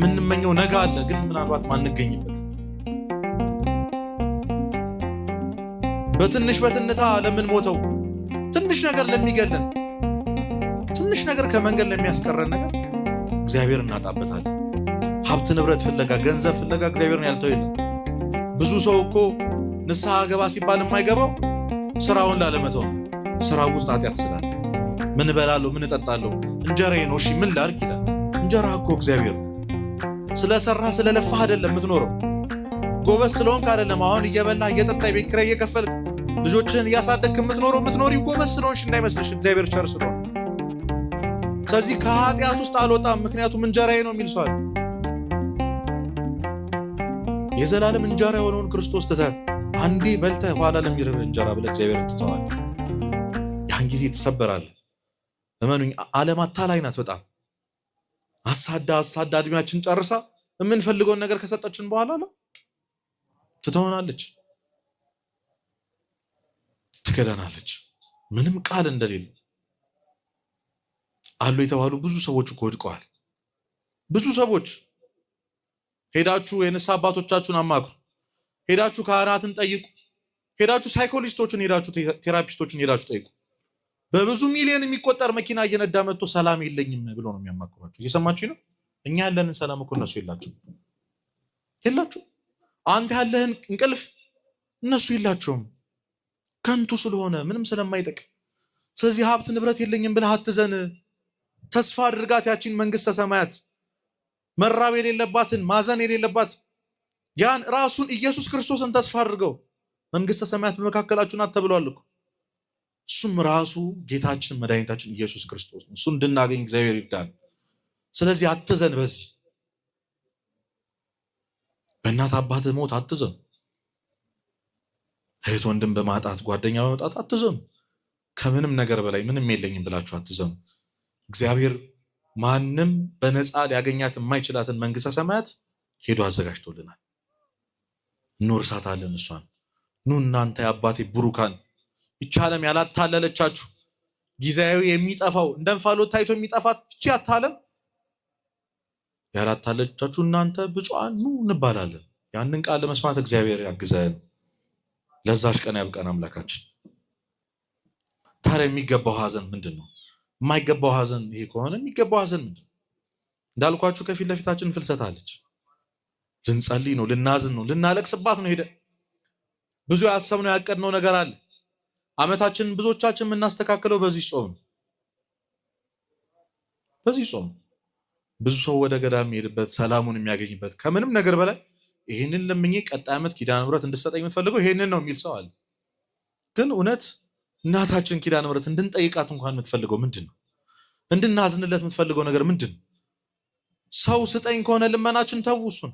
የምንመኘው ነገ አለ፣ ግን ምናልባት ማንገኝበት በትንሽ በትንታ ለምን ሞተው ትንሽ ነገር ለሚገለን ትንሽ ነገር ከመንገድ ለሚያስቀረን ነገር እግዚአብሔር እናጣበታለን። ሀብት ንብረት ፍለጋ ገንዘብ ፍለጋ እግዚአብሔርን ያልተው የለም። ብዙ ሰው እኮ ንስሐ ገባ ሲባል የማይገባው ስራውን ላለመተው ስራው ውስጥ ኃጢአት ስላለ ምን እበላለሁ ምን እጠጣለሁ እንጀራዬ ነው እሺ ምን ላድርግ ይላል። እንጀራ እኮ እግዚአብሔር ስለሰራ ስለለፋህ አይደለም የምትኖረው። ጎበዝ ስለሆንክ አይደለም አሁን እየበላህ እየጠጣ የቤት ኪራይ እየከፈልክ ልጆችን እያሳደግክ የምትኖሪው ጎበዝ ስለሆንሽ እንዳይመስልሽ እግዚአብሔር ቸር ስለሆነ። ስለዚህ ከኃጢአት ውስጥ አልወጣም ምክንያቱም እንጀራዬ ነው የሚል ሰው አለ። የዘላለም እንጀራ የሆነውን ክርስቶስ ትተህ አንዴ በልተህ ኋላ ለሚርብህ እንጀራ ብለህ እግዚአብሔርን ትተዋል። ያን ጊዜ ትሰበራለህ። እመኑኝ ዓለም አታላይ ናት በጣም አሳዳ እድሜያችን ጨርሳ የምንፈልገውን ነገር ከሰጠችን በኋላ ነው ትተውናለች፣ ትከዳናለች። ምንም ቃል እንደሌለ አሉ የተባሉ ብዙ ሰዎች እኮ ወድቀዋል። ብዙ ሰዎች ሄዳችሁ የንስሐ አባቶቻችሁን አማክሩ፣ ሄዳችሁ ካህናትን ጠይቁ፣ ሄዳችሁ ሳይኮሎጂስቶችን ሄዳችሁ ቴራፒስቶችን ሄዳችሁ ጠይቁ። በብዙ ሚሊዮን የሚቆጠር መኪና እየነዳ መጥቶ ሰላም የለኝም ብሎ ነው የሚያማክሯችሁ። እየሰማችሁ ነው? እኛ ያለንን ሰላም እኮ እነሱ የላቸው። አንተ ያለህን እንቅልፍ እነሱ የላቸውም፣ ከንቱ ስለሆነ ምንም ስለማይጠቅም። ስለዚህ ሀብት ንብረት የለኝም ብለህ አትዘን። ተስፋ አድርጋት ያቺን መንግስተ ሰማያት፣ መራብ የሌለባትን ማዘን የሌለባት ያን ራሱን ኢየሱስ ክርስቶስን ተስፋ አድርገው። መንግስተ ሰማያት በመካከላችሁ ናት ተብሏል እኮ። እሱም ራሱ ጌታችን መድኃኒታችን ኢየሱስ ክርስቶስ ነው። እሱ እንድናገኝ እግዚአብሔር ይርዳን። ስለዚህ አትዘን። በዚህ በእናት አባት ሞት አትዘን። እህት ወንድም በማጣት ጓደኛ በመጣት አትዘኑ። ከምንም ነገር በላይ ምንም የለኝም ብላችሁ አትዘኑ። እግዚአብሔር ማንም በነፃ ሊያገኛት የማይችላትን መንግስተ ሰማያት ሄዶ አዘጋጅቶልናል። እንወርሳታለን እሷን። ኑ እናንተ የአባቴ ብሩካን፣ ይህች ዓለም ያላታለለቻችሁ ጊዜያዊ የሚጠፋው እንደ እንፋሎት ታይቶ የሚጠፋት ይህች ዓለም ያላታለለቻችሁ እናንተ ብፁዓን ኑ እንባላለን። ያንን ቃል ለመስማት እግዚአብሔር ያግዘን። ለዛሽ ቀን ያብቀን አምላካችን። ታዲያ የሚገባው ሐዘን ምንድን ነው? የማይገባው ሐዘን ይሄ ከሆነ የሚገባው ሐዘን ምንድን ነው? እንዳልኳችሁ ከፊት ለፊታችን ፍልሰት አለች። ልንጸልይ ነው፣ ልናዝን ነው፣ ልናለቅስባት ነው። ሄደ ብዙ ያሰብነው ያቀድነው ነገር አለ። ዓመታችንን ብዙዎቻችን የምናስተካክለው በዚህ ጾም ነው። በዚህ ጾም ብዙ ሰው ወደ ገዳም የሚሄድበት ሰላሙን የሚያገኝበት ከምንም ነገር በላይ ይሄንን ለምኜ ቀጣይ ዓመት ኪዳነ ምሕረት እንድትሰጠኝ የምትፈልገው ይሄንን ነው የሚል ሰው አለ። ግን እውነት እናታችን ኪዳነ ምሕረት እንድንጠይቃት እንኳን የምትፈልገው ምንድን ነው? እንድናዝንለት የምትፈልገው ነገር ምንድን ነው? ሰው ስጠኝ ከሆነ ልመናችን ተው እሱን